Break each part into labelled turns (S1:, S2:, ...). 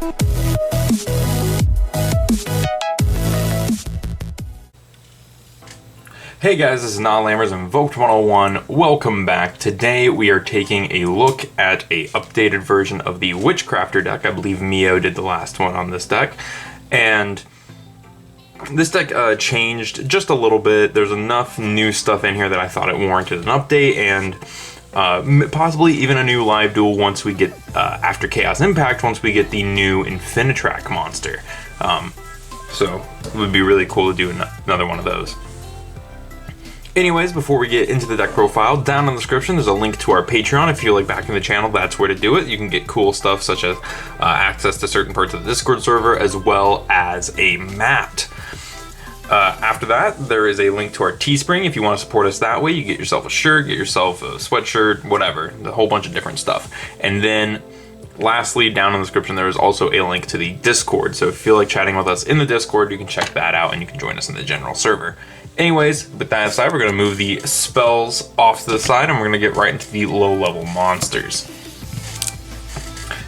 S1: Hey guys, this is Lammers Invoked 101. Welcome back. Today we are taking a look at a updated version of the Witchcrafter deck. I believe Mio did the last one on this deck. And this deck changed just a little bit. There's enough new stuff in here that I thought it warranted an update, and possibly even a new live duel once we get, after Chaos Impact, once we get the new Infinitrack monster. So it would be really cool to do another one of those. Anyways, before we get into the deck profile, down in the description there's a link to our Patreon. If you like backing the channel, that's where to do it. You can get cool stuff such as access to certain parts of the Discord server, as well as a mat. After that, there is a link to our Teespring. If you want to support us that way, you get yourself a shirt, get yourself a sweatshirt, whatever, a whole bunch of different stuff. And then lastly, down in the description, there is also a link to the Discord. So if you feel like chatting with us in the Discord, you can check that out and you can join us in the general server. Anyways, with that aside, we're going to move the spells off to the side and we're going to get right into the low-level monsters.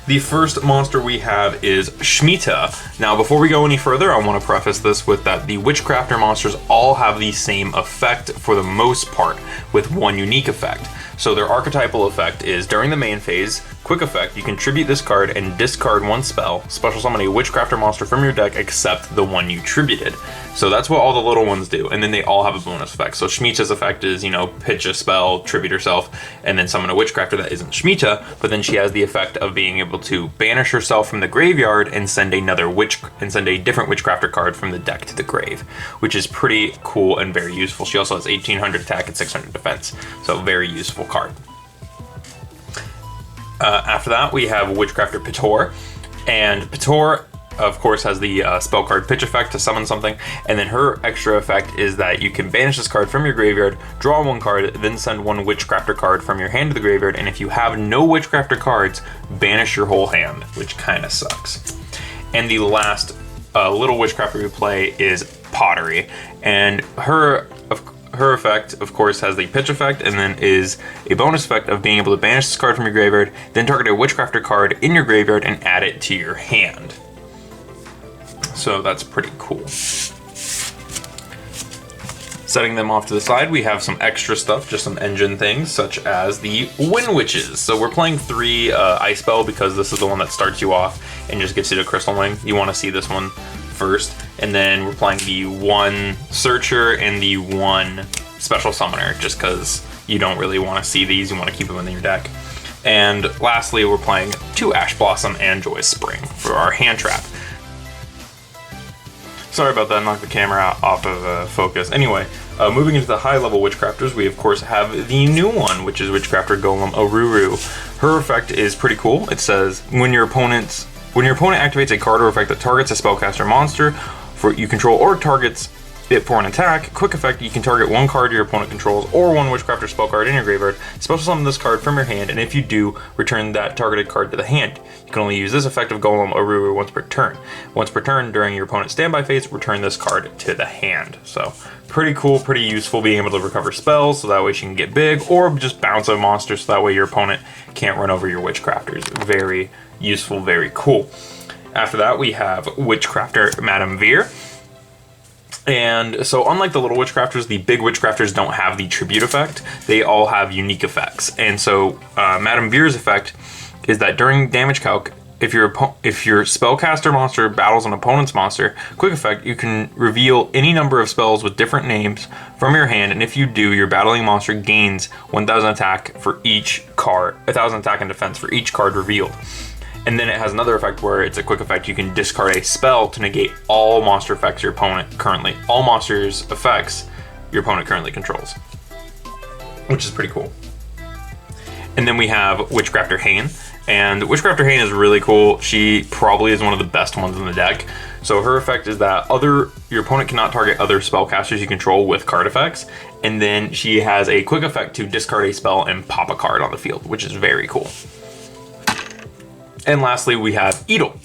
S1: The first monster we have is Shemitah. Now, before we go any further, I want to preface this with that the Witchcrafter monsters all have the same effect for the most part, with one unique effect. So their archetypal effect is, during the main phase, quick effect, you contribute this card and discard one spell, special summon a Witchcrafter monster from your deck except the one you tributed. So that's what all the little ones do, and then they all have a bonus effect. So Shemitah's effect is, you know, pitch a spell, tribute herself, and then summon a Witchcrafter that isn't Shemitah, but then she has the effect of being able to banish herself from the graveyard and send a different Witchcrafter card from the deck to the grave, which is pretty cool and very useful. She also has 1800 attack and 600 defense, so very useful card. After that, we have Witchcrafter Pitor, and Pitor, of course, has the spell card pitch effect to summon something, and then her extra effect is that you can banish this card from your graveyard, draw one card, then send one Witchcrafter card from your hand to the graveyard, and if you have no Witchcrafter cards, banish your whole hand, which kind of sucks. And the last little Witchcrafter we play is Pottery, and her effect, of course, has the pitch effect, and then is a bonus effect of being able to banish this card from your graveyard, then target a Witchcrafter card in your graveyard and add it to your hand. So that's pretty cool. Setting them off to the side, we have some extra stuff, just some engine things, such as the Wind Witches. So we're playing 3 Ice Spell because this is the one that starts you off and just gets you to Crystal Wing. You want to see this one first. And then we're playing the 1 Searcher and the 1 Special Summoner, just because you don't really want to see these, you want to keep them in your deck. And lastly, we're playing 2 Ash Blossom and Joyous Spring for our hand trap. Sorry about that, knocked the camera off of focus. Anyway, moving into the high-level Witchcrafters, we of course have the new one, which is Witchcrafter Golem Aruru. Her effect is pretty cool. It says, when your opponent activates a card or effect that targets a spellcaster monster you control or targets it for an attack, quick effect, you can target one card your opponent controls or one Witchcrafter spell card in your graveyard, special summon this card from your hand, and if you do, return that targeted card to the hand. You can only use this effect of Golem Aruru once per turn. Once per turn, during your opponent's standby phase, return this card to the hand. So, pretty cool, pretty useful, being able to recover spells, so that way she can get big, or just bounce a monster, so that way your opponent can't run over your Witchcrafters. Very useful, very cool. After that, we have Witchcrafter Madame Veer. And so unlike the little Witchcrafters, the big Witchcrafters don't have the tribute effect. They all have unique effects. And so Madame Veer's effect is that during damage calc, if your spellcaster monster battles an opponent's monster, quick effect, you can reveal any number of spells with different names from your hand, and if you do, your battling monster gains 1000 attack for each card, 1000 attack and defense for each card revealed. And then it has another effect where it's a quick effect. You can discard a spell to negate all monster effects all monsters effects your opponent currently controls, which is pretty cool. And then we have Witchcrafter Hane, and Witchcrafter Hane is really cool. She probably is one of the best ones in the deck. So her effect is that your opponent cannot target other spellcasters you control with card effects, and then she has a quick effect to discard a spell and pop a card on the field, which is very cool. And lastly, we have Edel.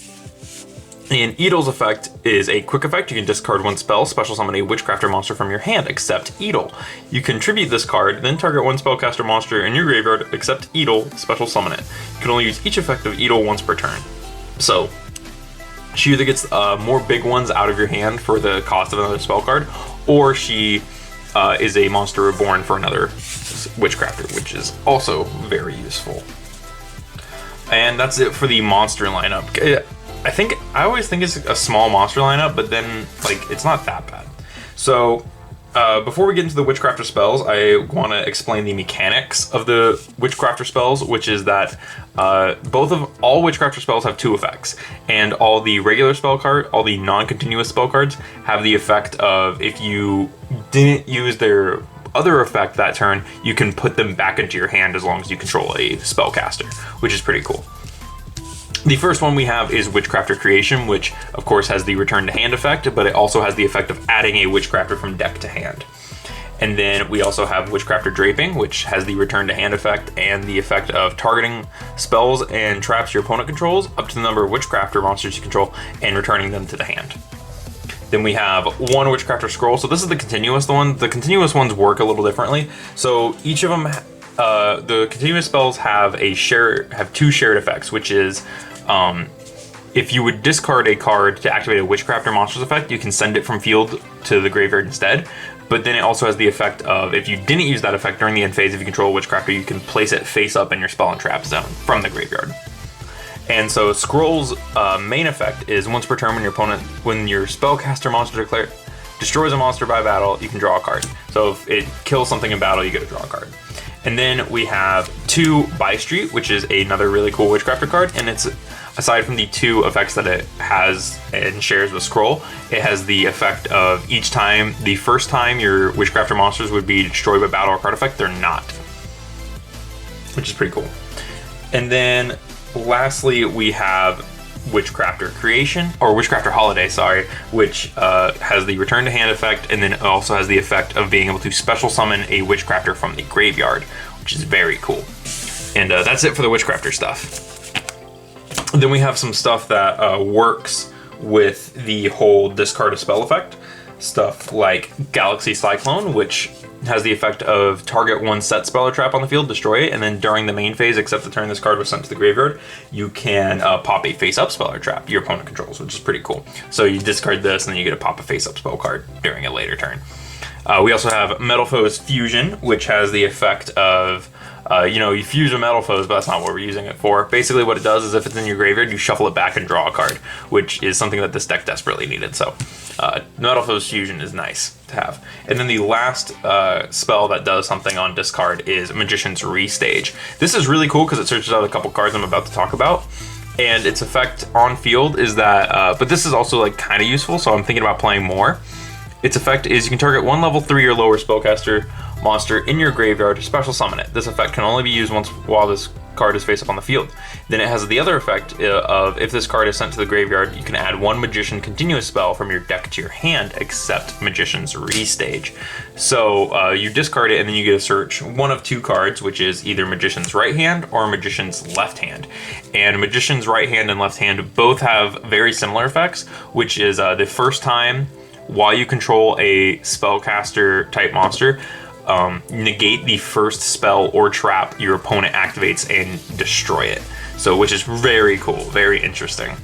S1: And Edel's effect is a quick effect. You can discard one spell, special summon a Witchcrafter monster from your hand, except Edel. You contribute this card, then target one spellcaster monster in your graveyard, except Edel, special summon it. You can only use each effect of Edel once per turn. So, She either gets more big ones out of your hand for the cost of another spell card, or she is a monster reborn for another Witchcrafter, which is also very useful. And that's it for the monster lineup. I always think it's a small monster lineup, but then like it's not that bad. So before we get into the Witchcrafter spells, I want to explain the mechanics of the Witchcrafter spells, which is that all Witchcrafter spells have 2 effects, and all the regular spell card, all the non-continuous spell cards have the effect of if you didn't use their other effect that turn, you can put them back into your hand as long as you control a spellcaster, which is pretty cool. The first one we have is Witchcrafter Creation, which of course has the return to hand effect, but it also has the effect of adding a Witchcrafter from deck to hand. And then we also have Witchcrafter Draping, which has the return to hand effect and the effect of targeting spells and traps your opponent controls up to the number of Witchcrafter monsters you control and returning them to the hand. Then we have one Witchcrafter Scroll. So this is the continuous one. The continuous ones work a little differently. So each of them, the continuous spells have 2 shared effects, which is if you would discard a card to activate a Witchcrafter monster's effect, you can send it from field to the graveyard instead. But then it also has the effect of if you didn't use that effect during the end phase, if you control a Witchcrafter, you can place it face up in your spell and trap zone from the graveyard. And so Scroll's main effect is once per turn when your spellcaster monster destroys a monster by battle, you can draw a card. So if it kills something in battle, you get to draw a card. And then we have 2 By Street, which is another really cool Witchcrafter card, and it's aside from the 2 effects that it has and shares with Scroll, it has the effect of the first time your Witchcrafter monsters would be destroyed by battle or card effect, they're not, which is pretty cool. And then lastly, we have Witchcrafter Creation, or Witchcrafter Holiday, which has the return to hand effect, and then it also has the effect of being able to special summon a Witchcrafter from the graveyard, which is very cool. And that's it for the Witchcrafter stuff. Then we have some stuff that works with the whole discard a spell effect. Stuff like Galaxy Cyclone, which has the effect of target one set spell or trap on the field, destroy it, and then during the main phase, except the turn this card was sent to the graveyard, you can pop a face-up spell or trap your opponent controls, which is pretty cool. So you discard this, and then you get to pop a face-up spell card during a later turn. We also have Metal Foes Fusion, which has the effect of you fuse with Metal Foes, but that's not what we're using it for. Basically what it does is if it's in your graveyard, you shuffle it back and draw a card, which is something that this deck desperately needed. So Metal Foes Fusion is nice to have. And then the last spell that does something on discard is Magician's Restage. This is really cool because it searches out a couple cards I'm about to talk about. And its effect on field is that, but this is also like kind of useful, so I'm thinking about playing more. Its effect is you can target one level 3 or lower spellcaster monster in your graveyard to special summon it. This effect can only be used once while this card is face up on the field. Then it has the other effect of if this card is sent to the graveyard, you can add one Magician continuous spell from your deck to your hand, except Magician's Restage. So you discard it and then you get to search one of 2 cards, which is either Magician's Right Hand or Magician's Left Hand. And Magician's Right Hand and Left Hand both have very similar effects, which is the first time while you control a spellcaster type monster, negate the first spell or trap your opponent activates and destroy it. So, which is very cool, very interesting.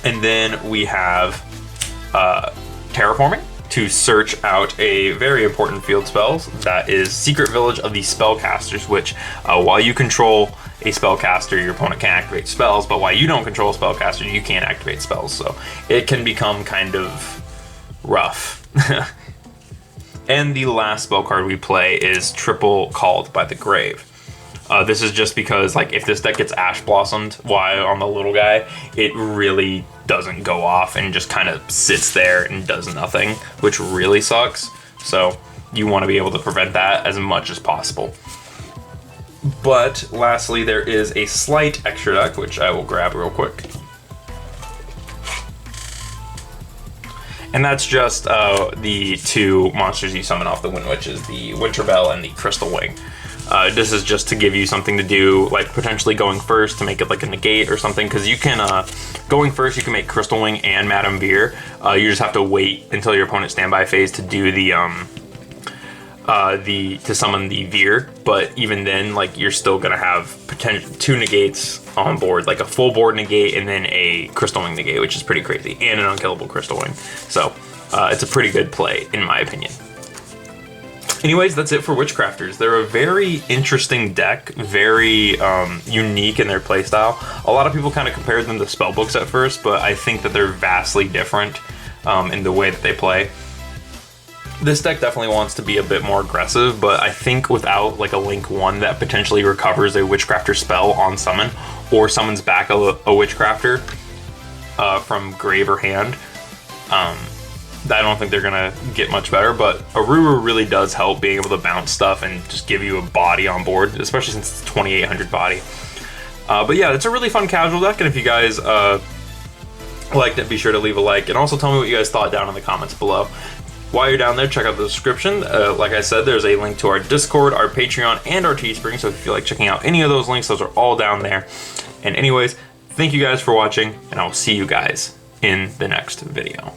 S1: And then we have Terraforming to search out a very important field spell that is Secret Village of the Spellcasters, which while you control a spellcaster, your opponent can activate spells, but while you don't control a spellcaster, you can't activate spells. So it can become kind of rough. And the last spell card we play is Triple Called by the Grave. This is just because, like, if this deck gets Ash Blossomed while on the little guy, it really doesn't go off and just kind of sits there and does nothing, which really sucks. So you want to be able to prevent that as much as possible. But lastly, there is a slight extra deck, which I will grab real quick. And that's just the 2 monsters you summon off the Wind Witches, the Winterbell and the Crystal Wing. This is just to give you something to do, like potentially going first to make it like a negate or something, because you can, going first, you can make Crystal Wing and Madame Veer. You just have to wait until your opponent's standby phase to do the to summon the Veer, but even then, like, you're still gonna have potential 2 negates on board, like a full board negate and then a Crystal Wing negate, which is pretty crazy, and an unkillable Crystal Wing. So it's a pretty good play in my opinion. Anyways, that's it for Witchcrafters. They're a very interesting deck, very unique in their playstyle. A lot of people kind of compared them to spellbooks at first, but I think that they're vastly different in the way that they play. This deck definitely wants to be a bit more aggressive, but I think without like a Link 1 that potentially recovers a Witchcrafter spell on summon, or summons back a Witchcrafter from grave or hand, I don't think they're gonna get much better, but a RIRA really does help being able to bounce stuff and just give you a body on board, especially since it's 2800 body. But yeah, it's a really fun casual deck, and if you guys liked it, be sure to leave a like, and also tell me what you guys thought down in the comments below. While you're down there, check out the description. Like I said, there's a link to our Discord, our Patreon, and our Teespring, so if you feel like checking out any of those links, those are all down there. And anyways, thank you guys for watching, and I will see you guys in the next video.